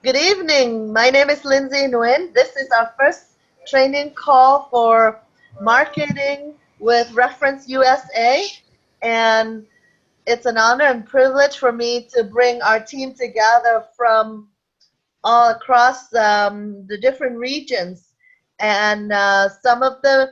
Good evening. My name is Lindsay Nguyen. This is our first training call for marketing with Reference USA. And it's an honor and privilege for me to bring our team together from all across the different regions. And some of the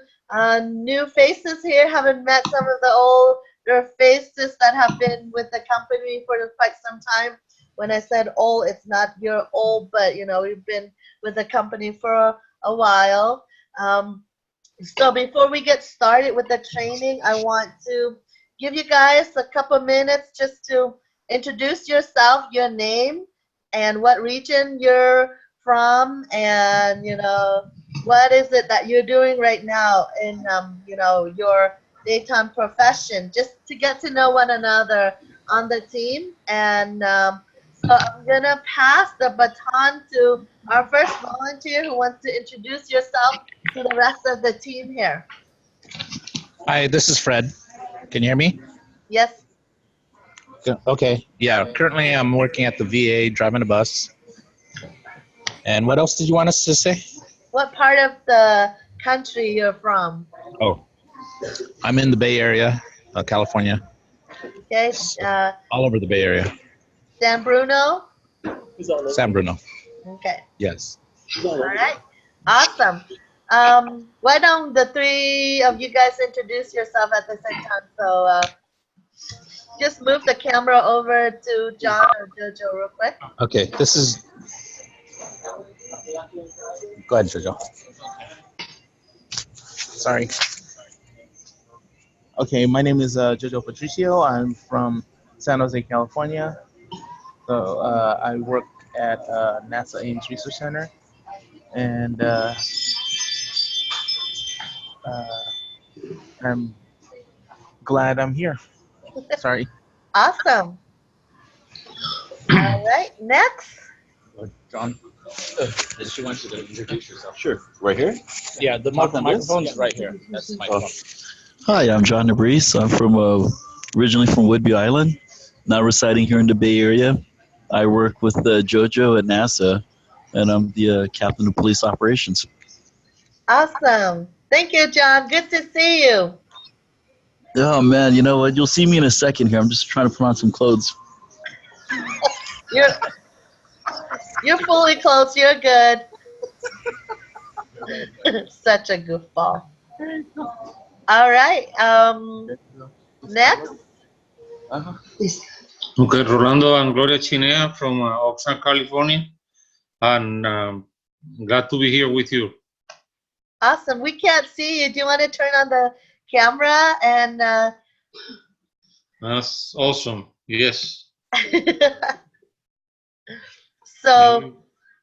new faces here haven't met some of the older faces that have been with the company for quite some time. When I said old, it's not you're old, but you know, you've been with the company for a while. So before we get started with the training, I want to give you guys a couple minutes just to introduce yourself, your name, and what region you're from, and you know, what is it that you're doing right now in you know, your daytime profession, just to get to know one another on the team. And so I'm gonna pass the baton to our first volunteer who wants to introduce yourself to the rest of the team here. Hi, this is Fred. Can you hear me? Yes. Okay. Yeah, currently I'm working at the VA driving a bus. And what else did you want us to say? What part of the country you're from? Oh, I'm in the Bay Area, California. Okay. All over the Bay Area. San Bruno? San Bruno. Okay. Yes. All right. Awesome. Why don't the three of you guys introduce yourself at the same time? So just move the camera over to John or Jojo real quick. Okay, this is... Go ahead, Jojo. Sorry. Okay, my name is Jojo Patricio. I'm from San Jose, California. So I work at NASA Ames Research Center, and I'm glad I'm here. Sorry. Awesome. All right, next. John, she wants you to introduce yourself. Sure. Right here? Yeah, the microphone's right here. That's the microphone. Hi, I'm John DeBreeze. I'm from originally from Whidbey Island, now residing here in the Bay Area. I work with JoJo at NASA, and I'm the captain of police operations. Awesome. Thank you, John. Good to see you. Oh man, you know what? You'll see me in a second here. I'm just trying to put on some clothes. You're fully clothed. You're good. Such a goofball. All right. Next. Okay, Rolando and Gloria Chinea from Oxnard, California, and glad to be here with you. Awesome. We can't see you. Do you want to turn on the camera and? That's awesome. Yes. So,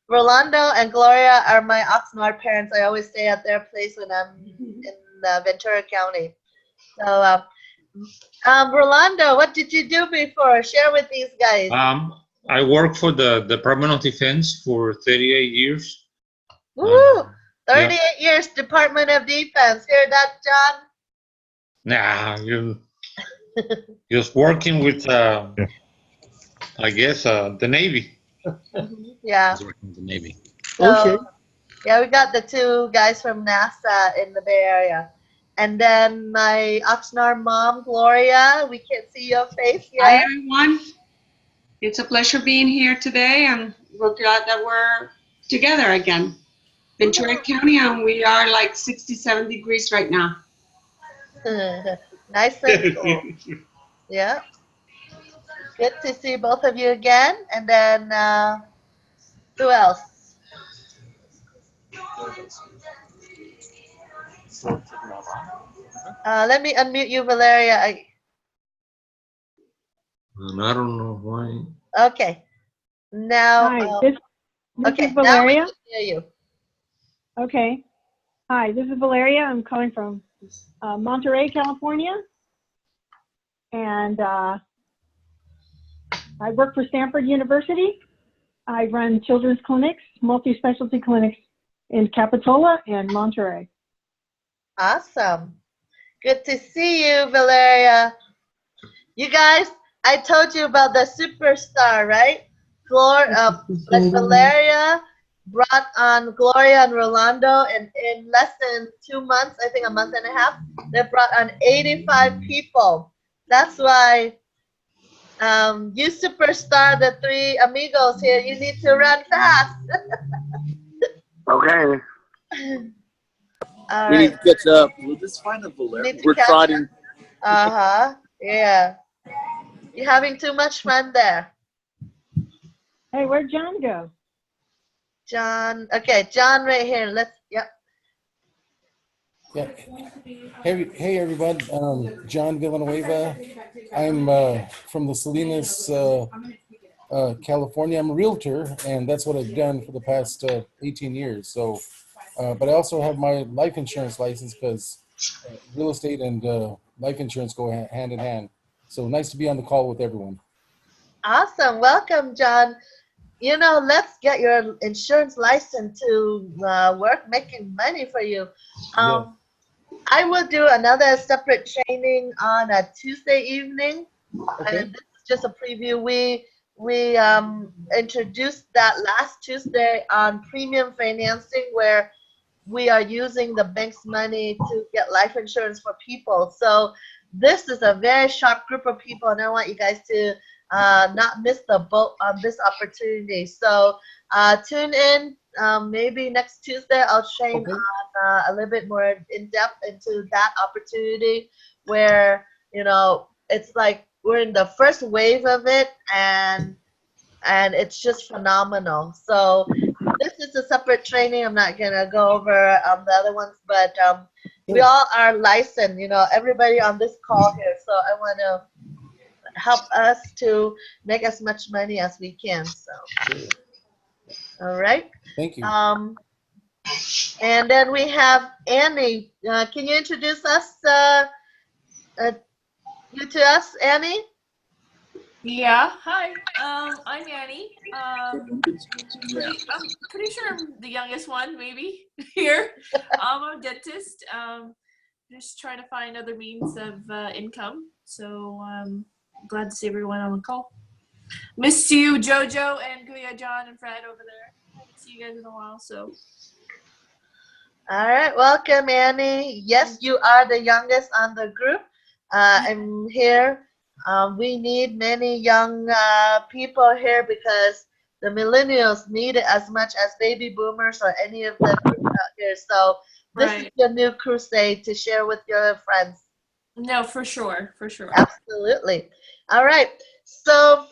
Rolando and Gloria are my Oxnard parents. I always stay at their place when I'm in Ventura County. So, Rolando, what did you do before? Share with these guys. I worked for the Department of Defense for 38 years. Woo! 38 years, Department of Defense. Hear that, John? Nah, you're just working with, I guess, the Navy. Yeah. He's working with the Navy. So, Okay. yeah, we got the two guys from NASA in the Bay Area. And then my Oxnard mom, Gloria, we can't see your face yet. Hi, everyone. It's a pleasure being here today, and we're glad that we're together again. Ventura County, and we are like 67 degrees right now. Nice and cool. Yeah. Good to see both of you again. And then, who else? Let me unmute you, Valeria. I don't know why. Okay. Now, Hi, this okay, is Valeria. now we can hear you. Okay. Hi, this is Valeria. I'm calling from Monterey, California. And I work for Stanford University. I run children's clinics, multi-specialty clinics in Capitola and Monterey. Awesome. Good to see you, Valeria. You guys, I told you about the superstar, right? Like Valeria brought on Gloria and Rolando, and in less than 2 months, I think a month and a half, they brought on 85 people. That's why you superstar, the three amigos here, you need to run fast. Okay. All We need right. to catch up. We'll just find a Valeria. Need to We're catch trotting. Uh-huh. Yeah. You're having too much fun there. Hey, where'd John go? John. Okay, John right here. Yep. Yeah. Hey everybody. John Villanueva. I'm from the Salinas, California. I'm a realtor, and that's what I've done for the past 18 years. So, but I also have my life insurance license because real estate and life insurance go hand in hand. So nice to be on the call with everyone. Awesome. Welcome, John. Let's get your insurance license to work making money for you. Yeah. I will do another separate training on a Tuesday evening, Okay. and this is just a preview. We introduced that last Tuesday on premium financing, where we are using the bank's money to get life insurance for people. So this is a very sharp group of people, and I want you guys to not miss the boat on this opportunity. So tune in. Maybe next Tuesday I'll train Okay. on a little bit more in depth into that opportunity, where it's like we're in the first wave of it, and it's just phenomenal. So this is a separate training. I'm not gonna go over the other ones, but we all are licensed. Everybody on this call here. So I want to help us to make as much money as we can. So, Sure. all right. Thank you. And then we have Annie. Can you introduce us, you to us, Annie? Yeah, hi. I'm Annie. I'm pretty sure I'm the youngest one, maybe here. I'm a dentist. Just trying to find other means of income. So glad to see everyone on the call. Missed you, Jojo and Guya, John and Fred over there. I haven't seen you guys in a while, so. All right, welcome, Annie. Yes, you are the youngest on the group. I'm here. We need many young people here because the millennials need it as much as baby boomers or any of the groups out here. So this is your new crusade to share with your friends. No, for sure, for sure. Absolutely. All right. So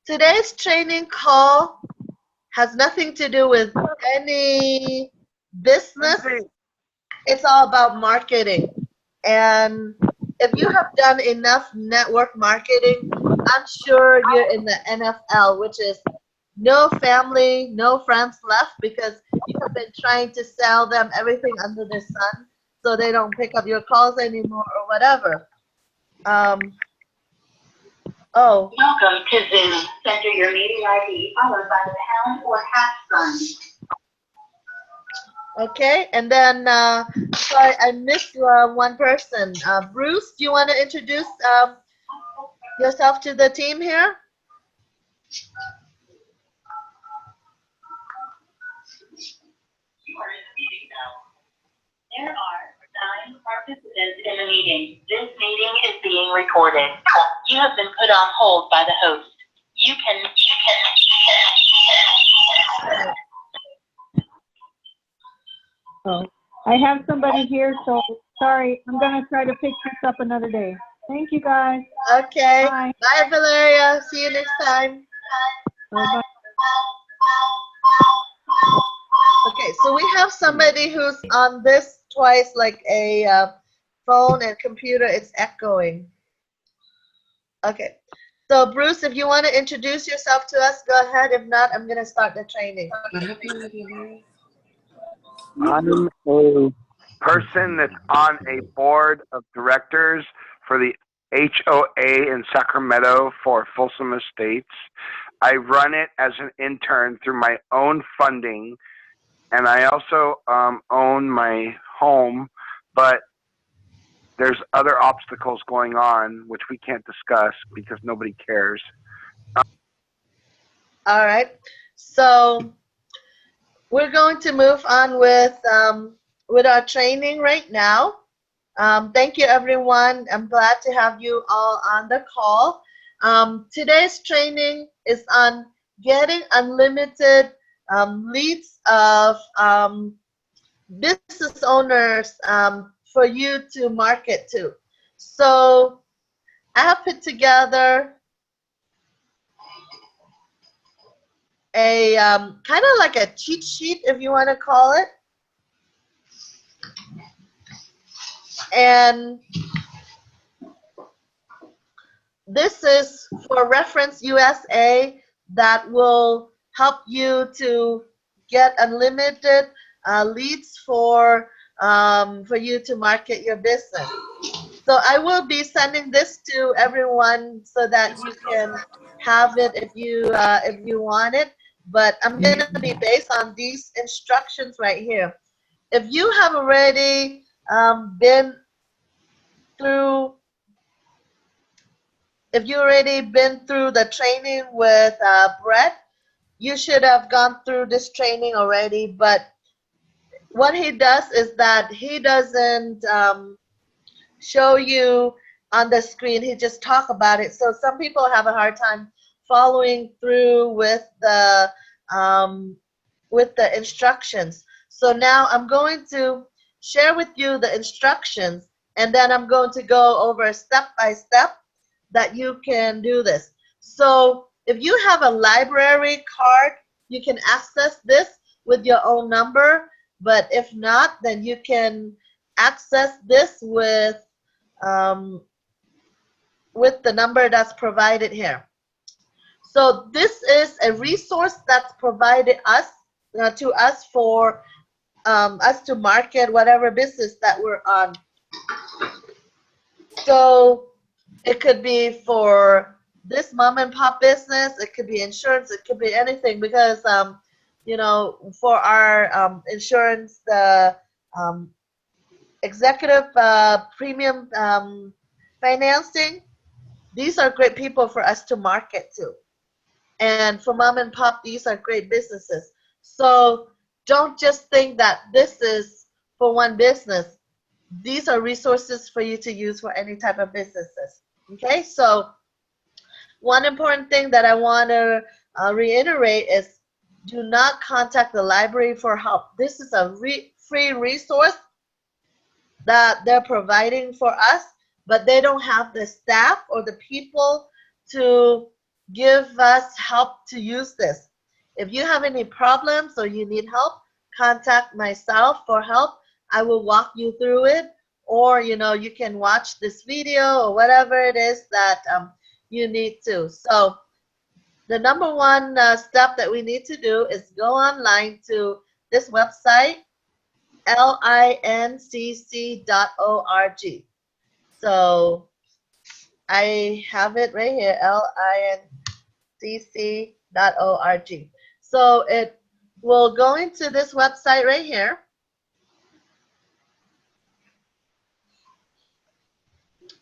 today's training call has nothing to do with any business. It's all about marketing. And if you have done enough network marketing, I'm sure you're in the NFL, which is no family, no friends left, because you have been trying to sell them everything under the sun so they don't pick up your calls anymore or whatever. Welcome to Zoom. Enter your meeting ID followed by the pound or hash sign. Okay, and then sorry, I missed one person. Bruce, do you want to introduce yourself to the team here? There are 9 participants in the meeting. This meeting is being recorded. You have been put on hold by the host. You can. Oh, I have somebody here, so sorry. I'm going to try to pick this up another day. Thank you, guys. Okay. Bye. Bye, Valeria. See you next time. Bye-bye. Okay, so we have somebody who's on this twice, like a phone and computer. It's echoing. Okay. So, Bruce, if you want to introduce yourself to us, go ahead. If not, I'm going to start the training. I'm a person that's on a board of directors for the HOA in Sacramento for Folsom Estates. I run it as an intern through my own funding, and I also own my home, but there's other obstacles going on which we can't discuss because nobody cares. All right. So we're going to move on with our training right now. Thank you, everyone. I'm glad to have you all on the call. Today's training is on getting unlimited leads of business owners for you to market to. So I have put together a kind of like a cheat sheet, if you want to call it. And this is for Reference USA that will help you to get unlimited leads for you to market your business. So I will be sending this to everyone so that you can have it if you want it. But I'm going to be based on these instructions right here. If you have already been through the training with Brett, you should have gone through this training already. But what he does is that he doesn't show you on the screen. He just talk about it. So some people have a hard time following through with the instructions. So now I'm going to share with you the instructions, and then I'm going to go over step by step that you can do this. So if you have a library card, you can access this with your own number. But if not, then you can access this with the number that's provided here. So this is a resource that's provided to us for us to market whatever business that we're on. So it could be for this mom and pop business, it could be insurance, it could be anything, because you know, for our insurance, the executive premium financing, these are great people for us to market to. And for mom and pop, these are great businesses. So don't just think that this is for one business. These are resources for you to use for any type of businesses. Okay, so one important thing that I want to reiterate is do not contact the library for help. This is a free resource that they're providing for us, but they don't have the staff or the people to give us help to use this. If you have any problems or you need help, contact myself for help. I will walk you through it, or you know, you can watch this video or whatever it is that you need to. So the number one step that we need to do is go online to this website, lincc.org. So I have it right here, lincc.org. So it will go into this website right here.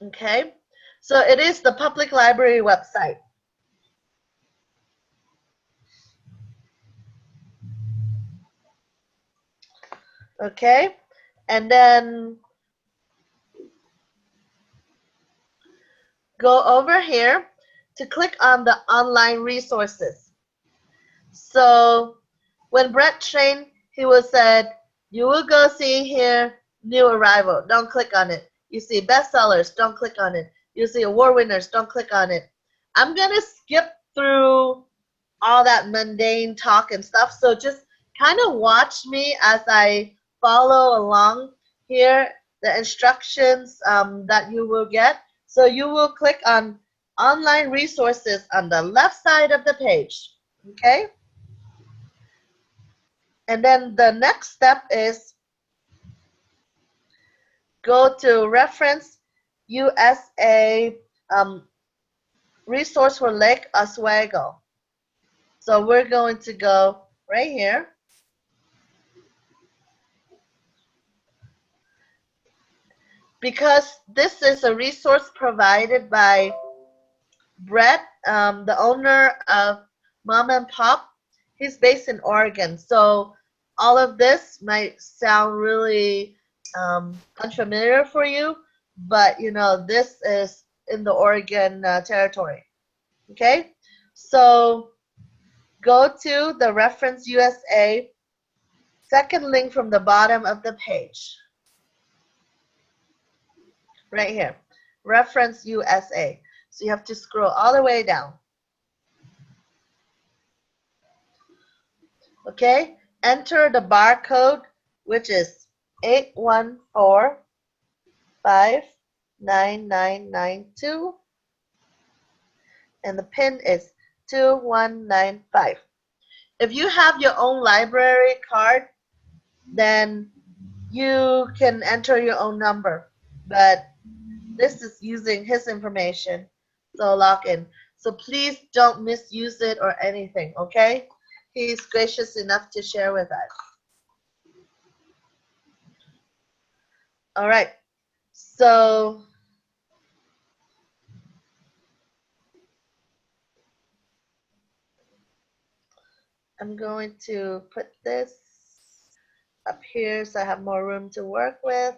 Okay, so it is the public library website. Okay, and then go over here to click on the online resources. So when Brett trained, he was said, you will go see here new arrival. Don't click on it. You see bestsellers. Don't click on it. You see award winners. Don't click on it. I'm going to skip through all that mundane talk and stuff. So just kind of watch me as I follow along here, the instructions that you will get. So you will click on online resources on the left side of the page. Okay? And then the next step is go to Reference USA resource for Lake Oswego. So we're going to go right here. because this is a resource provided by Brett, the owner of Mom and Pop. He's based in Oregon. So all of this might sound really unfamiliar for you, but you know, this is in the Oregon territory. Okay? So go to the Reference USA, second link from the bottom of the page. Right here. Reference USA. So you have to scroll all the way down. Okay? Enter the barcode, which is 814-59992. And the PIN is 2195. If you have your own library card, then you can enter your own number. But this is using his information, so log in. So please don't misuse it or anything, okay? He's gracious enough to share with us. All right, so I'm going to put this up here so I have more room to work with.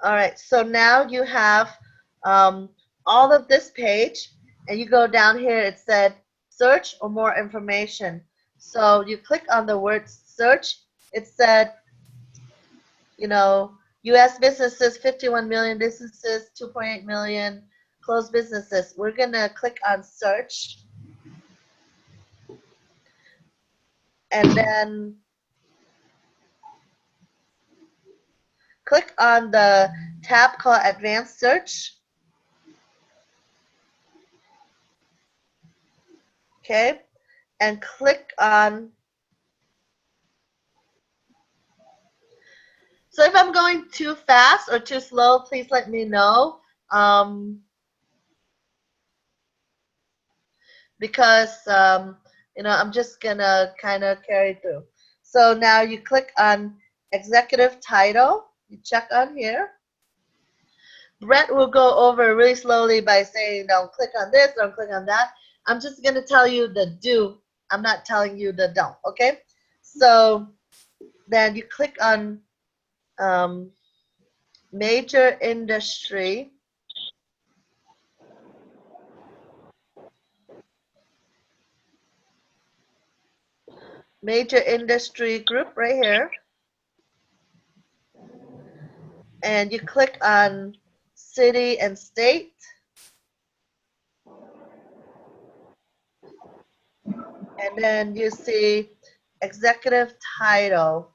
All right, so now you have all of this page, and you go down here, it said search or more information. So you click on the word search. It said, you know, U.S. businesses, 51 million businesses, 2.8 million closed businesses. We're going to click on search. And then click on the tab called Advanced Search. Okay. And click on. So if I'm going too fast or too slow, please let me know. Because, you know, I'm just going to kind of carry through. So now you click on executive title. You check on here. Brett will go over really slowly by saying, don't click on this, don't click on that. I'm just going to tell you the do. I'm not telling you the don't, okay? So then you click on major industry. Major industry group right here. And you click on city and state. And then you see executive title.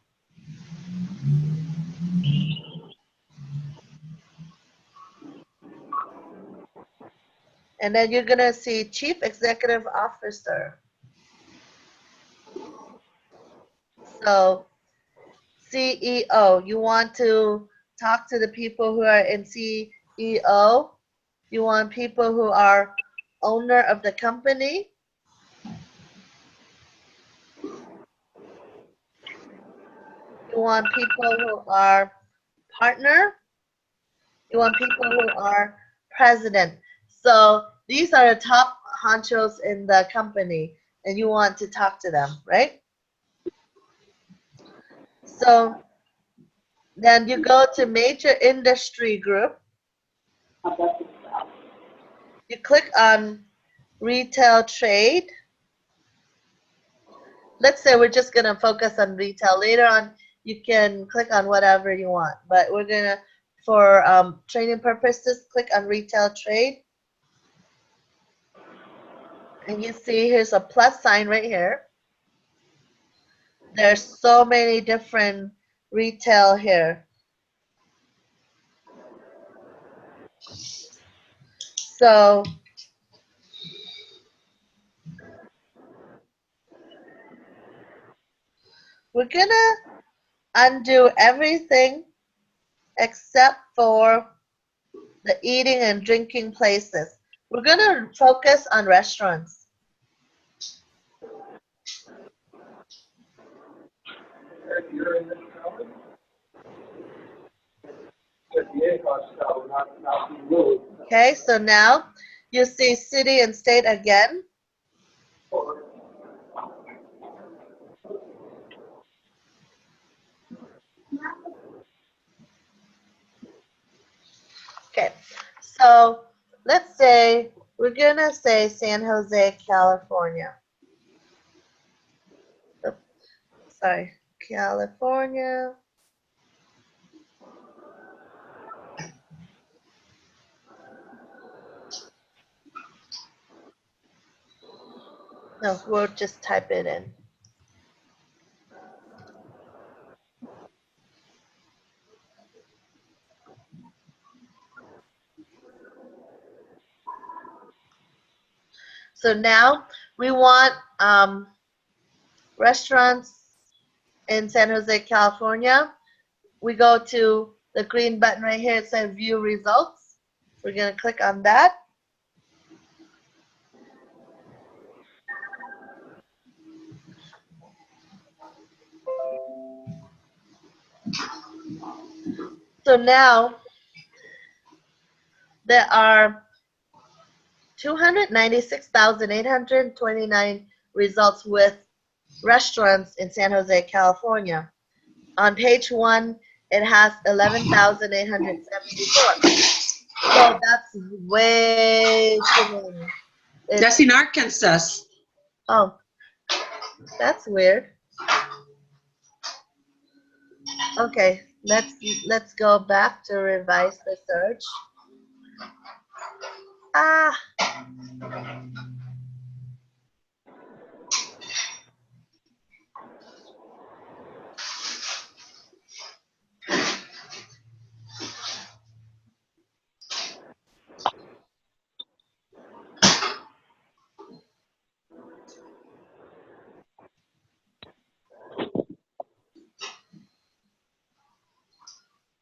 And then you're going to see Chief Executive Officer. So CEO, you want to talk to the people who are in CEO. You want people who are owner of the company. You want people who are partner. You want people who are president. So these are the top honchos in the company, and you want to talk to them, right? So then you go to major industry group. You click on retail trade. Let's say we're just going to focus on retail. Later on, you can click on whatever you want, but we're going to, for training purposes, click on retail trade. And you see here's a plus sign right here. There's so many different retail here. So we're going to undo everything except for the eating and drinking places. We're going to focus on restaurants. Okay, so now you see city and state again. Okay, so let's say we're going to say San Jose, California. Oops, sorry, California. No, we'll just type it in. So now we want restaurants in San Jose, California. We go to the green button right here. It says view results. We're going to click on that. So now there are 296,829 results with restaurants in San Jose, California. On page 1, it has 11,874. So that's way too many. That's in Arkansas. Oh, that's weird. Okay, let's go back to revise the search. Ah.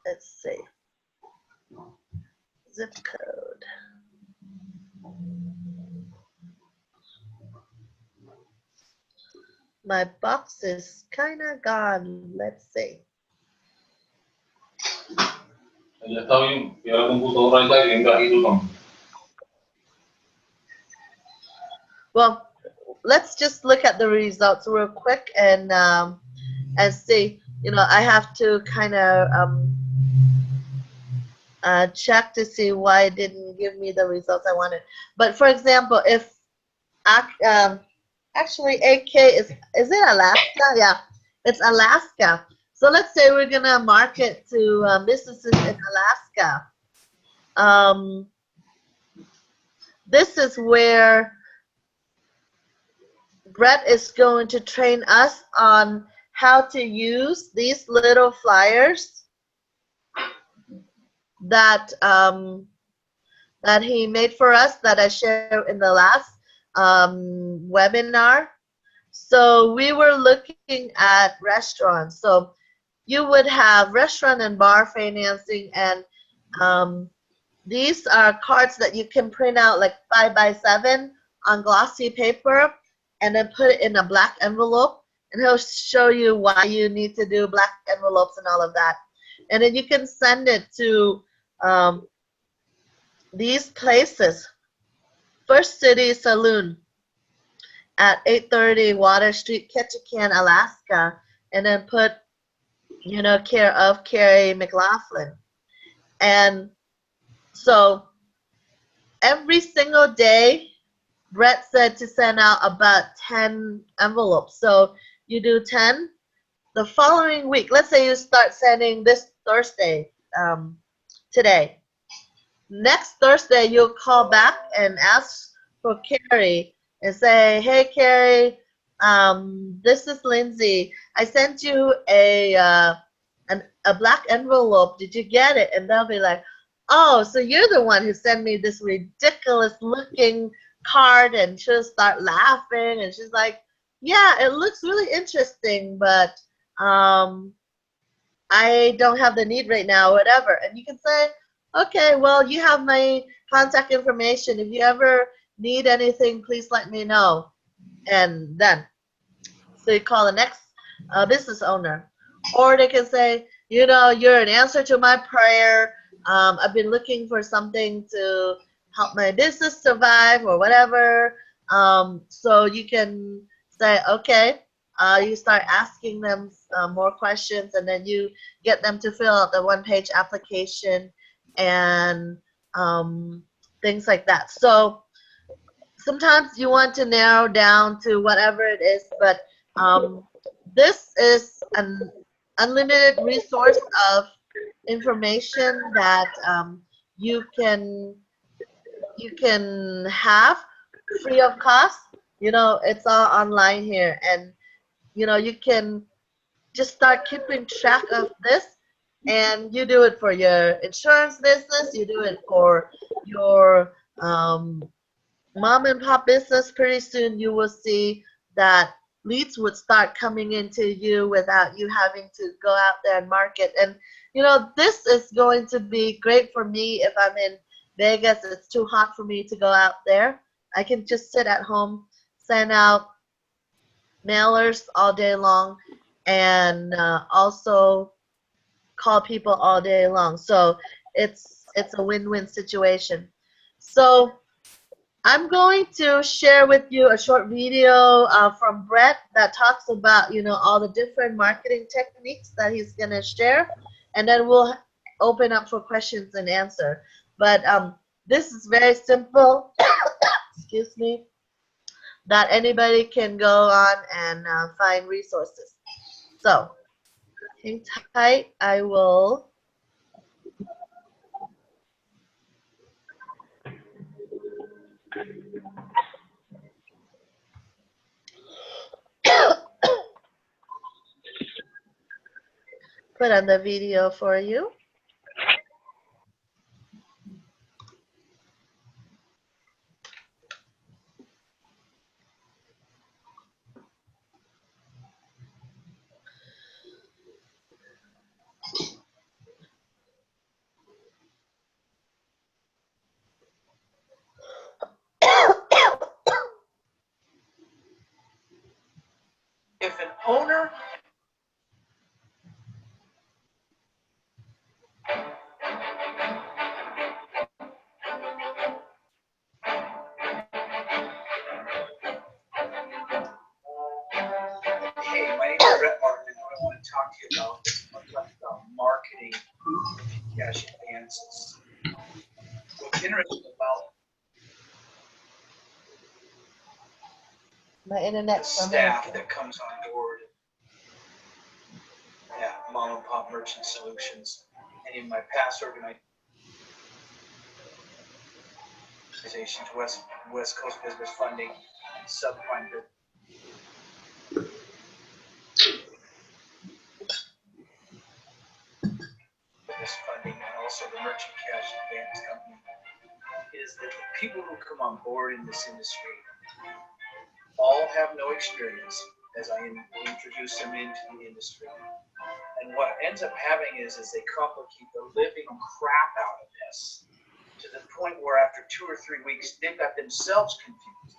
Let's see. Zip code. My box is kind of gone. Let's see. Well, let's just look at the results real quick and see. You know, I have to kind of check to see why it didn't give me the results I wanted. But for example, if actually AK is it Alaska? Yeah, it's Alaska. So let's say we're gonna market to businesses in Alaska. This is where Brett is going to train us on how to use these little flyers that that he made for us that I shared in the last webinar. So we were looking at restaurants. So you would have restaurant and bar financing, and these are cards that you can print out like 5x7 on glossy paper and then put it in a black envelope, and he'll show you why you need to do black envelopes and all of that. And then you can send it to these places. First City Saloon at 830 Water Street, Ketchikan, Alaska, and then put, you know, care of Carrie McLaughlin. And so every single day, Brett said to send out about 10 envelopes. So you do 10. The following week, let's say you start sending this Thursday, today. Next Thursday, you'll call back and ask for Carrie and say, hey, Carrie, this is Lindsay. I sent you a black envelope. Did you get it? And they'll be like, oh, so you're the one who sent me this ridiculous looking card. And she'll start laughing. And she's like, yeah, it looks really interesting, but I don't have the need right now, whatever. And you can say, Okay, well, you have my contact information. If you ever need anything, please let me know. And then, so you call the next business owner. Or they can say, you know, you're an answer to my prayer. I've been looking for something to help my business survive or whatever. So you can say, okay, you start asking them more questions, and then you get them to fill out the one-page application and things like that. So sometimes you want to narrow down to whatever it is, but this is an unlimited resource of information that you can have free of cost. You know, it's all online here, and you know you can just start keeping track of this, and you do it for your insurance business, you do it for your mom and pop business. Pretty soon you will see that leads would start coming into you without you having to go out there and market. And you know, this is going to be great for me if I'm in Vegas. It's too hot for me to go out there. I can just sit at home, send out mailers all day long, and also call people all day long. So it's a win-win situation. So I'm going to share with you a short video from Brett that talks about, you know, all the different marketing techniques that he's going to share, and then we'll open up for questions and answer. But this is very simple, excuse me, that anybody can go on and find resources. So hang tight. I will put on the video for you. If an owner Hey, my name is Brett Martin, and what I want to talk to you about is marketing cash advances. What's interesting about My internet the staff that comes on board at Mom and Pop Merchant Solutions, and in my past organizations, West Coast Business Funding, Subprime Business Funding, and also the Merchant Cash Advance Company, is that the people who come on board in this industry all have no experience as I introduce them into the industry. And what ends up having is they complicate the living crap out of this to the point where after 2 or 3 weeks, they've got themselves confused.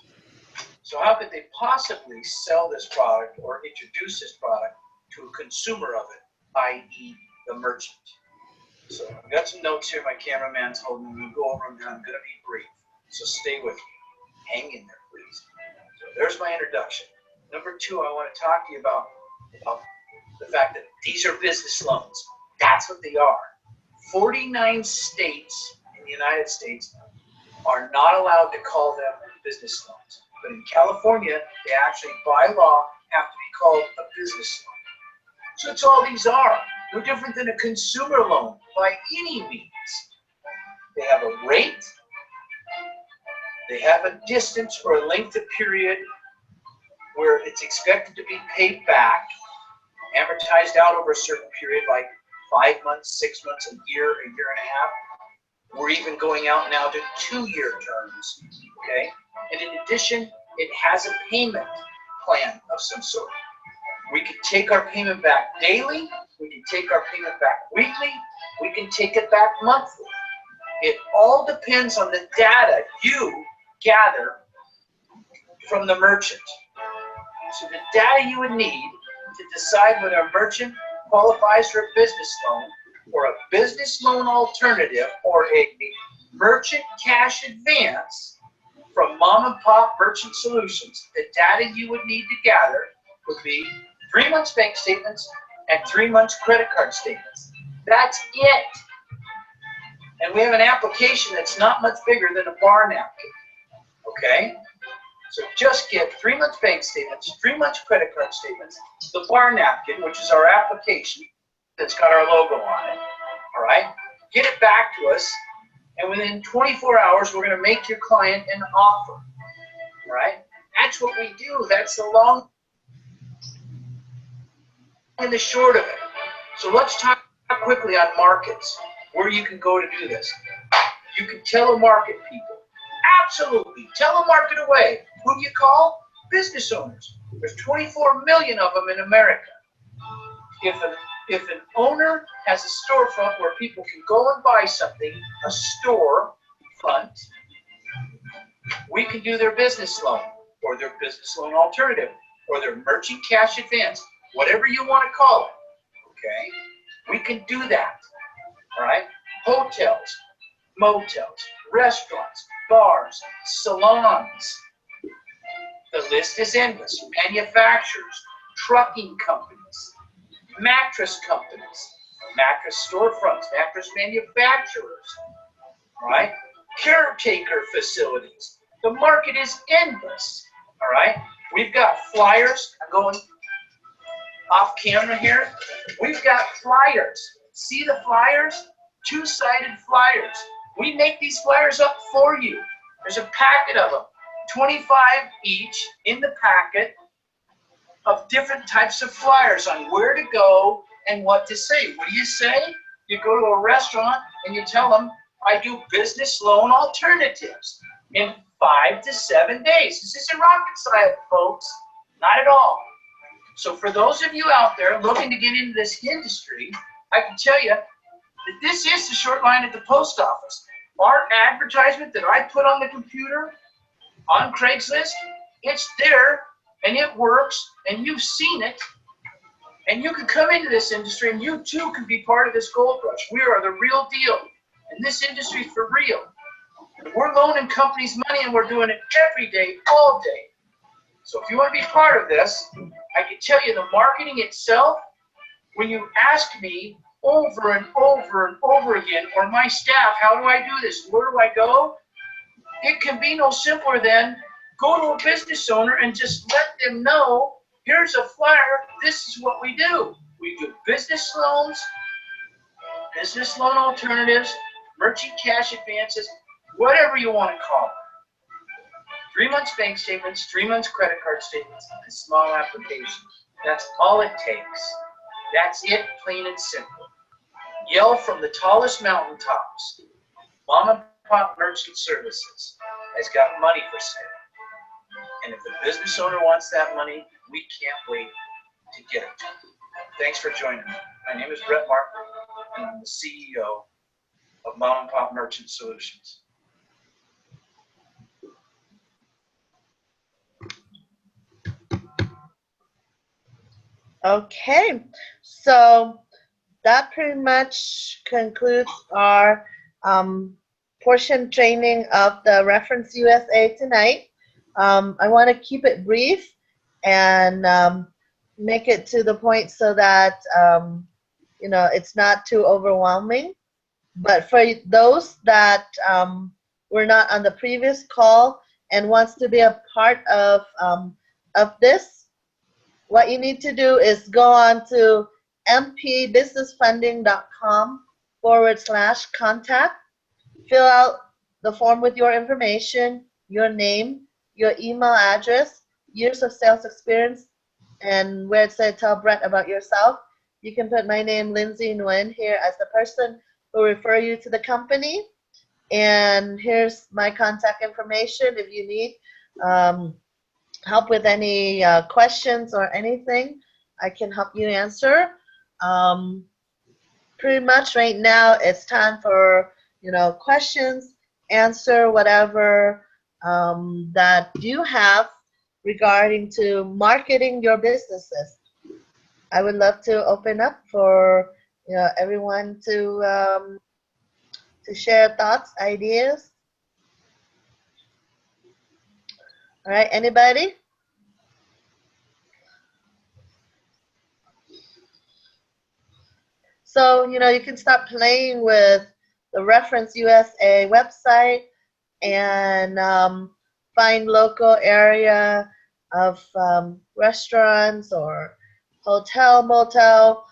So how could they possibly sell this product or introduce this product to a consumer of it, i.e. the merchant? So I've got some notes here. My cameraman's holding them. We'll go over them, and I'm going to be brief. So stay with me. Hang in there, please. So there's my introduction. Number 2, I want to talk to you about the fact that these are business loans. That's what they are. 49 states in the United States are not allowed to call them business loans. But in California, they actually, by law, have to be called a business loan. So that's all these are. No different than a consumer loan by any means. They have a rate, they have a distance or a length of period where it's expected to be paid back, amortized out over a certain period, like 5 months, 6 months, a year and a half. We're even going out now to 2-year terms, okay? And in addition, it has a payment plan of some sort. We can take our payment back daily, we can take our payment back weekly, we can take it back monthly. It all depends on the data you gather from the merchant. So the data you would need to decide whether a merchant qualifies for a business loan or a business loan alternative or a merchant cash advance from mom and pop merchant solutions, the data you would need to gather would be 3 months bank statements and 3 months credit card statements. That's it. And we have an application that's not much bigger than a bar napkin. Okay? So just get 3 months bank statements, 3 months credit card statements, the bar napkin, which is our application that's got our logo on it. All right? Get it back to us, and within 24 hours, we're going to make your client an offer. All right? That's what we do. That's the long and the short of it. So let's talk quickly on markets, where you can go to do this. You can telemarket people. Absolutely. Telemarket away. Who do you call? Business owners. There's 24 million of them in America. If an owner has a storefront where people can go and buy something, a store front, we can do their business loan or their business loan alternative or their merchant cash advance, whatever you want to call it, okay? We can do that, all right? Hotels, motels, restaurants, bars, salons. The list is endless. Manufacturers, trucking companies, mattress companies, mattress storefronts, mattress manufacturers, all right? Caretaker facilities. The market is endless, all right? We've got flyers. I'm going off camera here. We've got flyers. See the flyers? Two-sided flyers. We make these flyers up for you. There's a packet of them, 25 each in the packet of different types of flyers on where to go and what to say. What do you say? You go to a restaurant and you tell them, I do business loan alternatives in 5 to 7 days. This isn't rocket science, folks. Not at all. So for those of you out there looking to get into this industry, I can tell you that this is the short line at the post office. Our advertisement that I put on the computer on Craigslist, it's there and it works and you've seen it. And you can come into this industry and you too can be part of this gold rush. We are the real deal. And this industry is for real. We're loaning companies money and we're doing it every day, all day. So if you want to be part of this, I can tell you the marketing itself, when you ask me over and over and over again, or my staff, how do I do this? Where do I go? It can be no simpler than go to a business owner and just let them know, here's a flyer, this is what we do. We do business loans, business loan alternatives, merchant cash advances, whatever you want to call it. 3 months bank statements, 3 months credit card statements, and a small application. That's all it takes. That's it, plain and simple. Yell from the tallest mountaintops. Mom and Pop Merchant Services has got money for sale. And if the business owner wants that money, we can't wait to get it. Thanks for joining me. My name is Brett Martin, and I'm the CEO of Mom and Pop Merchant Solutions. Okay, so that pretty much concludes our portion training of the Reference USA tonight. I want to keep it brief and make it to the point so that you know, it's not too overwhelming. But for those that were not on the previous call and wants to be a part of this, what you need to do is go on to mpbusinessfunding.com/contact, fill out the form with your information, your name, your email address, years of sales experience, and where it said tell Brett about yourself. You can put my name, Lindsay Nguyen, here as the person who will refer you to the company. And here's my contact information if you need help with any questions or anything. I can help you answer. Pretty much right now it's time for questions, answer whatever that you have regarding to marketing your businesses. I would love to open up for everyone to share thoughts, ideas. All right, anybody? So, you can start playing with the Reference USA website and find local area of restaurants or hotel, motel,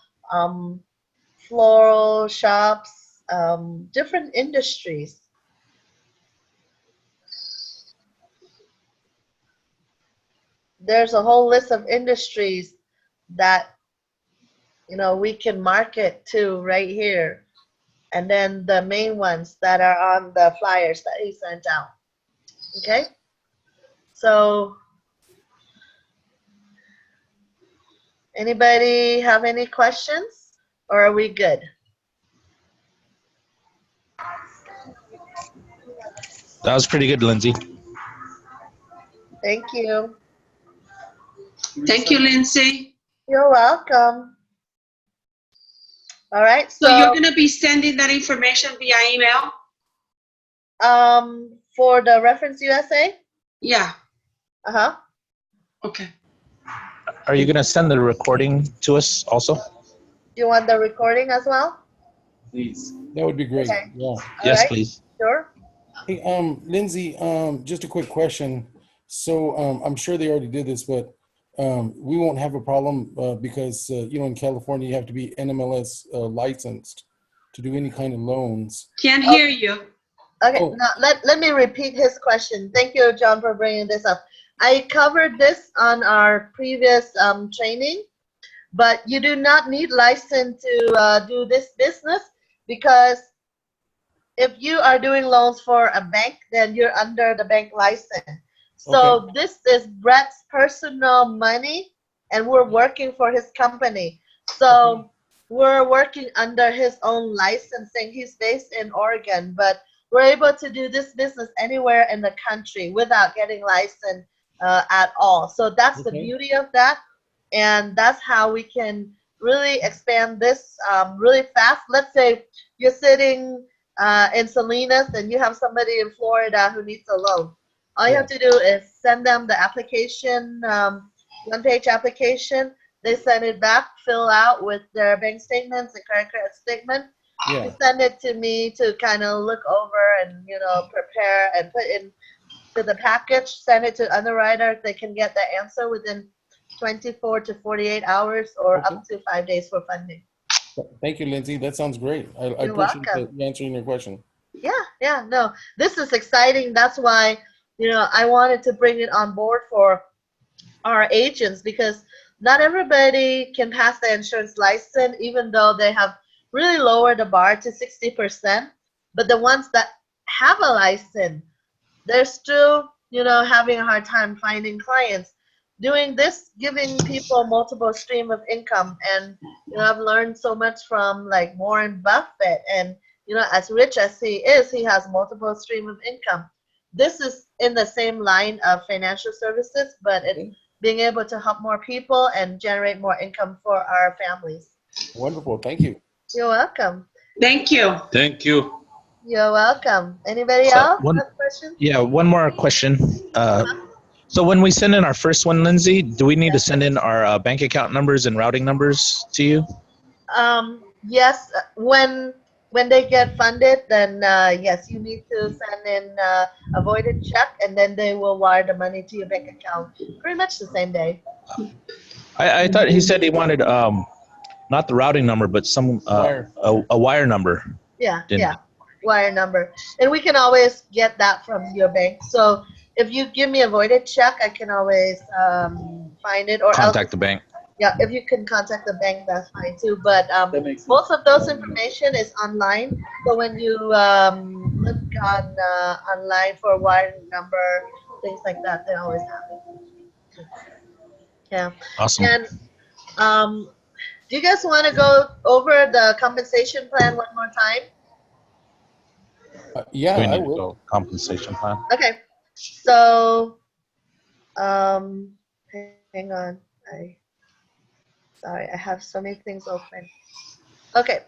floral shops, different industries. There's a whole list of industries that we can market to right here, and then the main ones that are on the flyers that he sent out. Okay, so anybody have any questions, or are we good? That was pretty good, Lindsay. Thank you. Thank you, Lindsay. You're welcome. All right. So you're going to be sending that information via email? For the Reference USA? Yeah. Uh-huh. Okay. Are you going to send the recording to us also? Do you want the recording as well? Please. That would be great. Okay. Yeah. Yes, right. please. Sure. Hey, Lindsay, just a quick question. So I'm sure they already did this, but we won't have a problem because, in California, you have to be NMLS licensed to do any kind of loans. Can't hear you. Okay, now let me repeat his question. Thank you, John, for bringing this up. I covered this on our previous training, but you do not need license to do this business, because if you are doing loans for a bank, then you're under the bank license. So this is Brett's personal money, and we're working for his company. So we're working under his own licensing. He's based in Oregon, but we're able to do this business anywhere in the country without getting licensed at all. So that's the beauty of that, and that's how we can really expand this really fast. Let's say you're sitting in Salinas and you have somebody in Florida who needs a loan. All you have to do is send them the application, one-page application. They send it back, fill out with their bank statements and credit statement. Yeah. You send it to me to kind of look over and prepare and put into the package. Send it to underwriter. They can get the answer within 24 to 48 hours or up to 5 days for funding. Thank you, Lindsay. That sounds great. I appreciate you answering your question. Yeah, no, this is exciting. That's why, I wanted to bring it on board for our agents, because not everybody can pass the insurance license, even though they have really lowered the bar to 60%. But the ones that have a license, they're still, having a hard time finding clients. Doing this, giving people multiple stream of income. And, I've learned so much from like Warren Buffett, and, as rich as he is, he has multiple stream of income. This is in the same line of financial services, but it's being able to help more people and generate more income for our families. Wonderful. Thank you. You're welcome. Thank you. Thank you. You're welcome. Anybody else have questions? Yeah, one more question. So when we send in our first one, Lindsay, do we need to send in our bank account numbers and routing numbers to you? Yes, when they get funded, then yes, you need to send in a voided check, and then they will wire the money to your bank account pretty much the same day. I thought he said he wanted not the routing number, but some a wire number. Yeah, wire number, and we can always get that from your bank. So if you give me a voided check, I can always find it, or contact the bank. Yeah, if you can contact the bank, that's fine too. But most of those information is online. So when you look on online for wire number, things like that, they always have it. Yeah. Awesome. And do you guys want to go over the compensation plan one more time? Yeah, We I need to would. go compensation plan. Okay. So, hang on. Sorry, I have so many things open. Okay.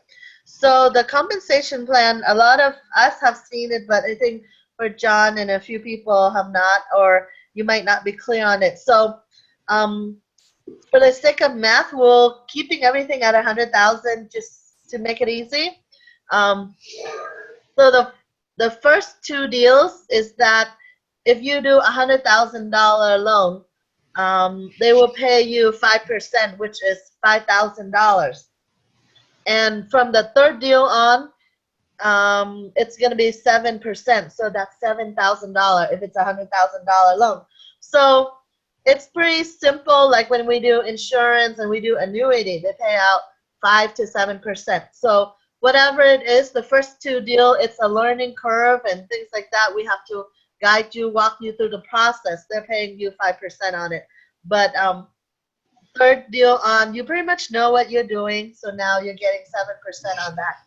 So the compensation plan, a lot of us have seen it, but I think for John and a few people have not, or you might not be clear on it. So, um, for the sake of math, we're keeping everything at 100,000 just to make it easy. Um, so the first two deals is that if you do $100,000 loan, they will pay you 5%, which is $5,000. And from the third deal on, it's going to be 7%. So that's $7,000 if it's a $100,000 loan. So it's pretty simple. Like when we do insurance and we do annuity, they pay out 5 to 7%. So whatever it is, the first two deal, it's a learning curve and things like that. We have to guide you, walk you through the process. They're paying you 5% on it. But third deal on, you pretty much know what you're doing. So now you're getting 7% on that.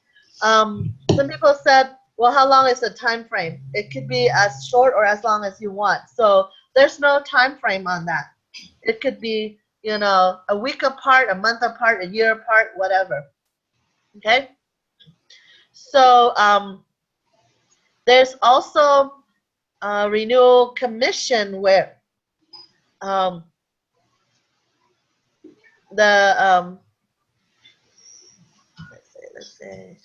Some people said, well, how long is the time frame? It could be as short or as long as you want. So there's no time frame on that. It could be, you know, a week apart, a month apart, a year apart, whatever. Okay. So there's also a renewal commission where the let's say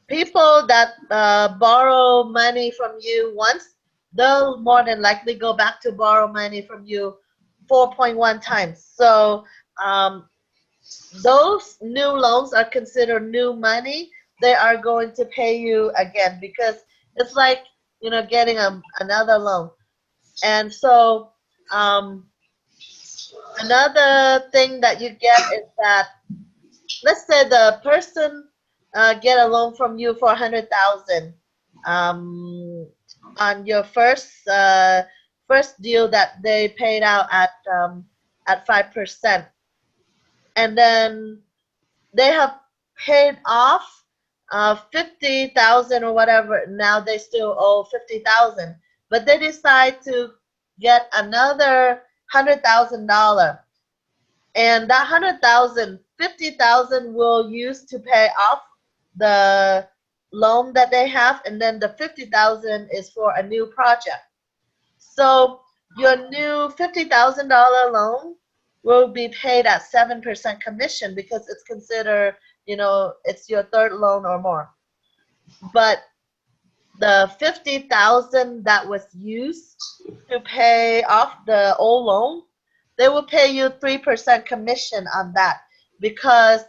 people that borrow money from you once, they'll more than likely go back to borrow money from you 4.1 times. So those new loans are considered new money. They are going to pay you again because it's like, you know, getting another loan. And so another thing that you get is that, let's say the person get a loan from you for 100,000 on your first deal that they paid out at 5%, and then they have paid off 50,000 or whatever. Now they still owe 50,000, but they decide to get another $100,000. And that 100,000, 50,000 will use to pay off the loan that they have, and then the 50,000 is for a new project. So your new $50,000 loan will be paid at 7% commission because it's considered, you know, it's your third loan or more. But the 50,000 that was used to pay off the old loan, they will pay you 3% commission on that because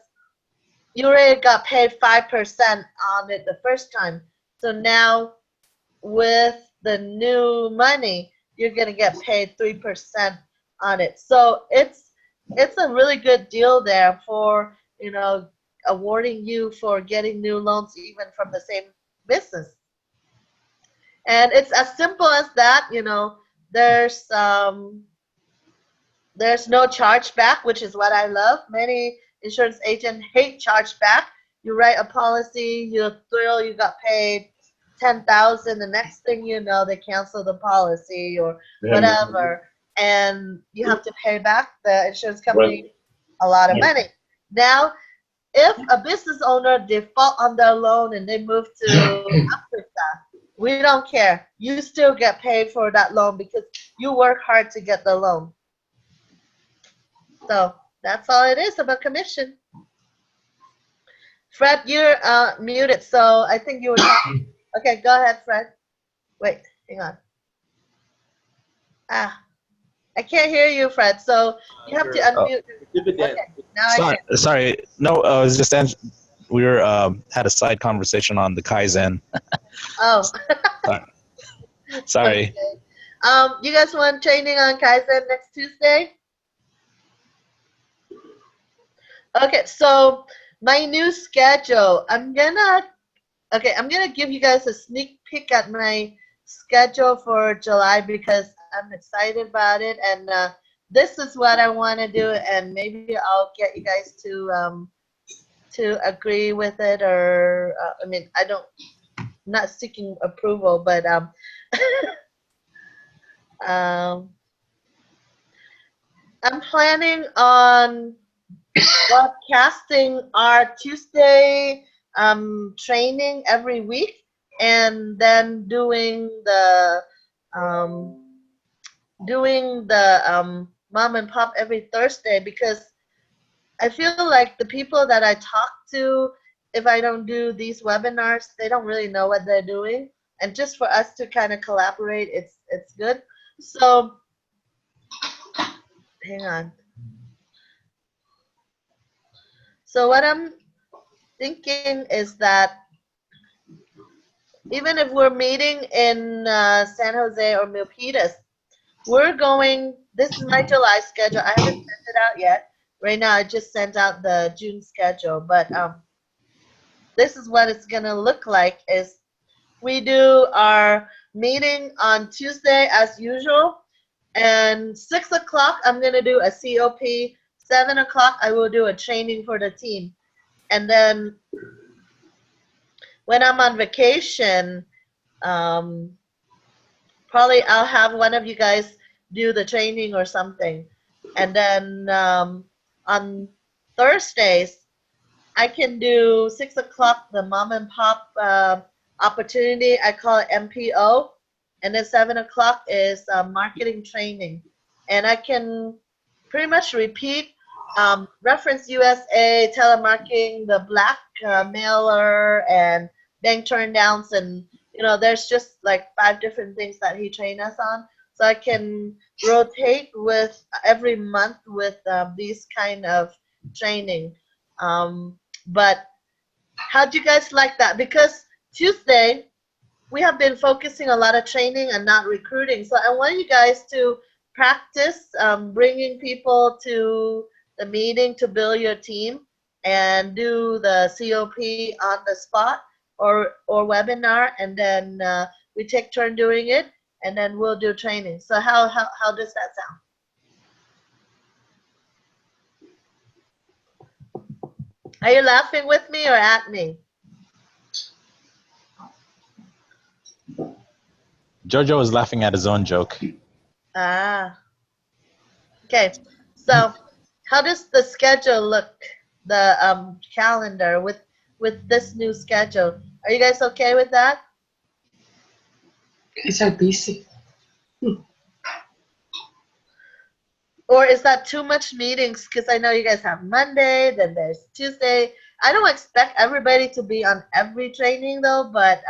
you already got paid 5% on it the first time. So now with the new money, you're gonna get paid 3% on it. So it's a really good deal there for, you know, awarding you for getting new loans even from the same business. And it's as simple as that, you know. There's no chargeback, which is what I love. Many insurance agents hate chargeback. You write a policy, you thrill, you got paid 10,000. The next thing you know, they cancel the policy or whatever, and you have to pay back the insurance company a lot of money. Now, if a business owner default on their loan and they move to Africa, we don't care. You still get paid for that loan because you work hard to get the loan. So that's all it is about commission. Fred, you're muted, so I think you were talking. Okay, go ahead, Fred. Wait, hang on. I can't hear you, Fred, so you have to unmute. Okay, now I can. Sorry. No, I was just we were had a side conversation on the Kaizen. Oh. Sorry. Okay. You guys want training on Kaizen next Tuesday? Okay, so my new schedule, I'm gonna give you guys a sneak peek at my schedule for July because I'm excited about it, and this is what I want to do, and maybe I'll get you guys to to agree with it, or I mean, not seeking approval, but um, I'm planning on broadcasting our Tuesday training every week, and then um, doing the mom and pop every Thursday, because I feel like the people that I talk to, if I don't do these webinars, they don't really know what they're doing. And just for us to kind of collaborate, it's good. So hang on. So what I'm thinking is that even if we're meeting in San Jose or Milpitas, this is my July schedule. I haven't sent it out yet. Right now, I just sent out the June schedule, but this is what it's going to look like is we do our meeting on Tuesday as usual, and 6 o'clock I'm going to do a COP. 7 o'clock I will do a training for the team. And then when I'm on vacation, probably I'll have one of you guys do the training or something. And then on Thursdays, I can do 6 o'clock, the mom and pop opportunity. I call it MPO. And then 7 o'clock is marketing training. And I can pretty much repeat Reference USA, telemarketing, the black mailer, and bank turndowns. And, there's just like 5 different things that he trained us on. So I can rotate with every month with these kind of training. But how do you guys like that? Because Tuesday, we have been focusing a lot of training and not recruiting. So I want you guys to practice bringing people to the meeting to build your team and do the COP on the spot or webinar, and then we take turn doing it, and then we'll do training. So how does that sound? Are you laughing with me or at me? Jojo was laughing at his own joke. Ah. Okay. So how does the schedule look, the calendar with this new schedule? Are you guys okay with that? It's are busy. Or is that too much meetings? Because I know you guys have Monday, then there's Tuesday. I don't expect everybody to be on every training though, but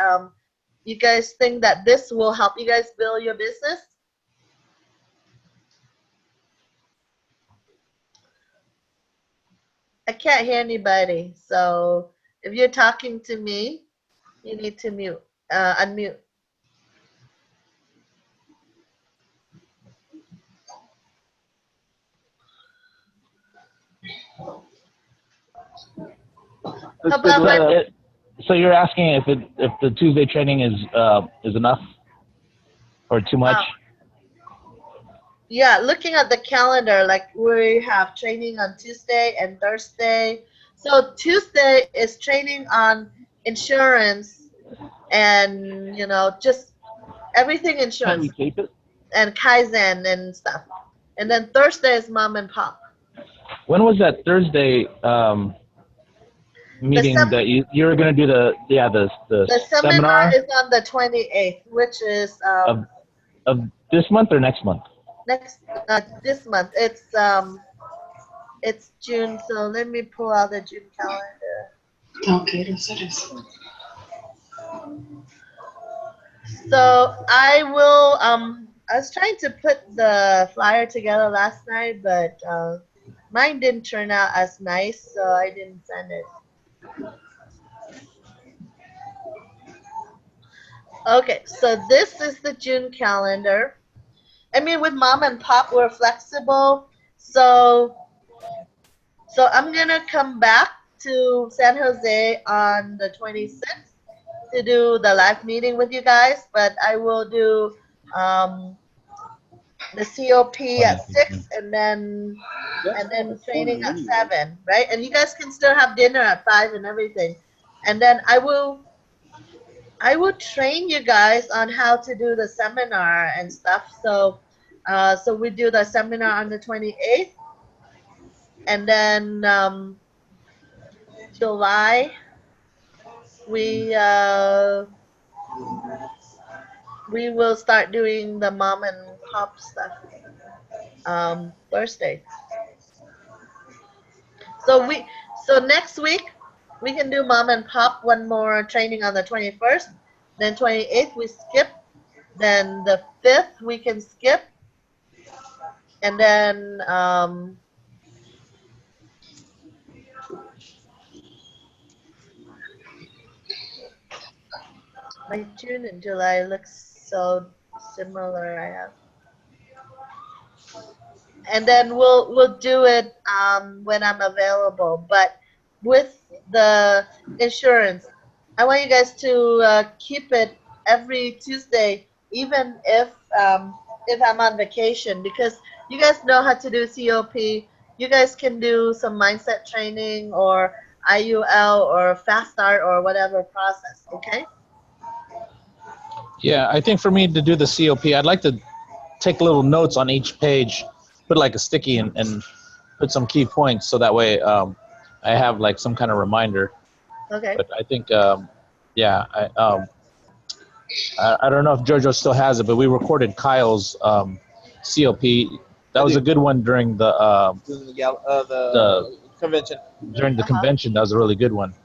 you guys think that this will help you guys build your business? I can't hear anybody. So if you're talking to me, you need to unmute. So you're asking if the Tuesday training is enough or too much? Yeah, looking at the calendar, like we have training on Tuesday and Thursday. So Tuesday is training on insurance and, just everything insurance. Can we tape it? And Kaizen and stuff. And then Thursday is mom and pop. When was that Thursday meeting that you were going to do the seminar is on the 28th, which is of this month or next month? This month. It's June, so let me pull out the June calendar. Okay, eso es. So I will I was trying to put the flyer together last night, but mine didn't turn out as nice, so I didn't send it. Okay, so this is the June calendar. I mean, with mom and pop, we're flexible. So I'm gonna come back to San Jose on the 26th to do the live meeting with you guys, but I will do the COP at 6, and then training at 7, right? And you guys can still have dinner at 5 and everything. And then I will train you guys on how to do the seminar and stuff. So so we do the seminar on the 28th, and then July we will start doing the mom and pop stuff Thursday. So next week we can do mom and pop, one more training on the 21st, then 28th we skip, then the 5th we can skip, and then my June and July looks so similar. I have, and then we'll do it when I'm available. But with the insurance, I want you guys to keep it every Tuesday, even if I'm on vacation, because you guys know how to do COP. You guys can do some mindset training or IUL or fast start or whatever process. Okay. Yeah, I think for me to do the COP, I'd like to take little notes on each page, put like a sticky and put some key points so that way I have like some kind of reminder. Okay. But I think, yeah, I don't know if JoJo still has it, but we recorded Kyle's COP. That was a good one during the convention. During the convention, that was a really good one.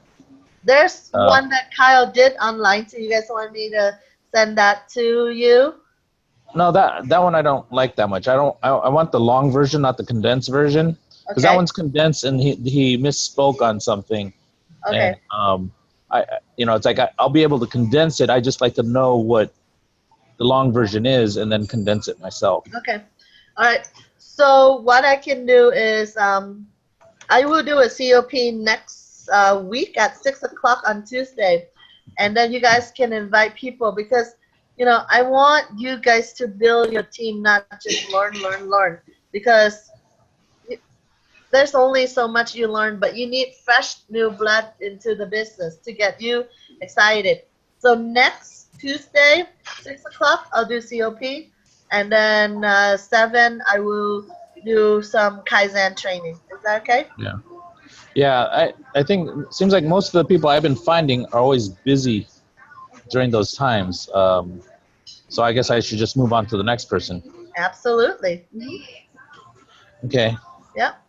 There's one that Kyle did online, so you guys want me to send that to you? No, that one I don't like that much. I want the long version, not the condensed version, because that one's condensed and he misspoke on something. Okay. And it's like I'll be able to condense it. I just like to know what the long version is and then condense it myself. Okay. All right. So what I can do is I will do a COP next week at 6 o'clock on Tuesday, and then you guys can invite people, because I want you guys to build your team, not just learn, because there's only so much you learn, but you need fresh new blood into the business to get you excited. So next Tuesday, 6 o'clock, I'll do COP, and then 7, I will do some Kaizen training. Is that okay? Yeah. Yeah, I think it seems like most of the people I've been finding are always busy during those times. So I guess I should just move on to the next person. Absolutely. Okay. Yep.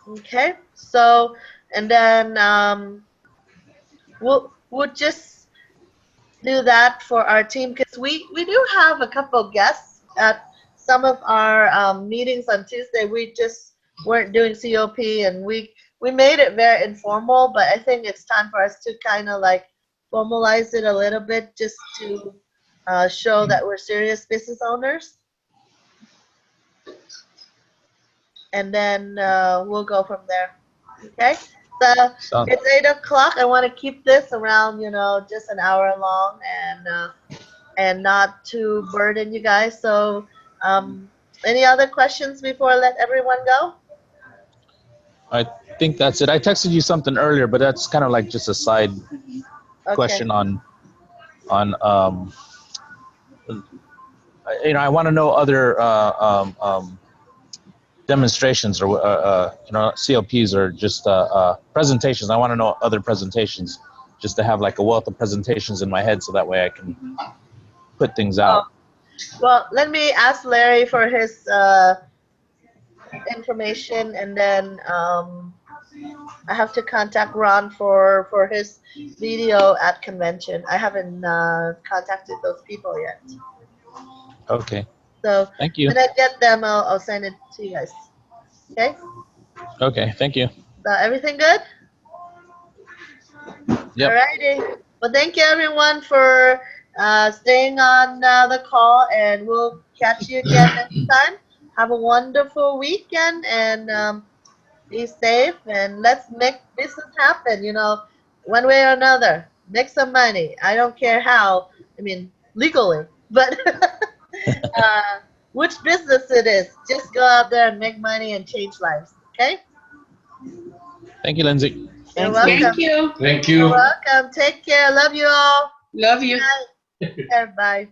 Okay. So, and then we'll just do that for our team, because we do have a couple guests at some of our meetings on Tuesday. We just weren't doing COP, and we made it very informal, but I think it's time for us to kind of like formalize it a little bit, just to show that we're serious business owners. And then we'll go from there. Okay? So it's 8 o'clock. I want to keep this around, just an hour long, and not to burden you guys. So any other questions before I let everyone go? I think that's it. I texted you something earlier, but that's kind of like just a side question on I want to know other demonstrations or COPs or just presentations. I want to know other presentations, just to have like a wealth of presentations in my head, so that way I can put things out. Well, let me ask Larry for his information, and then I have to contact Ron for his video at convention. I haven't contacted those people yet. Okay. So thank you. when I get them, I'll send it to you guys. Okay? Okay, thank you. Everything good? Yep. Alrighty. Well, thank you everyone for staying on the call, and we'll catch you again next time. Have a wonderful weekend, and be safe, and let's make business happen, one way or another. Make some money. I don't care how, legally, but which business it is. Just go out there and make money and change lives. Okay? Thank you, Lindsay. You're Thanks, Lindsay. welcome. Thank you. Thank You're you. welcome. Take care. Love you all. Love you. Bye. Bye.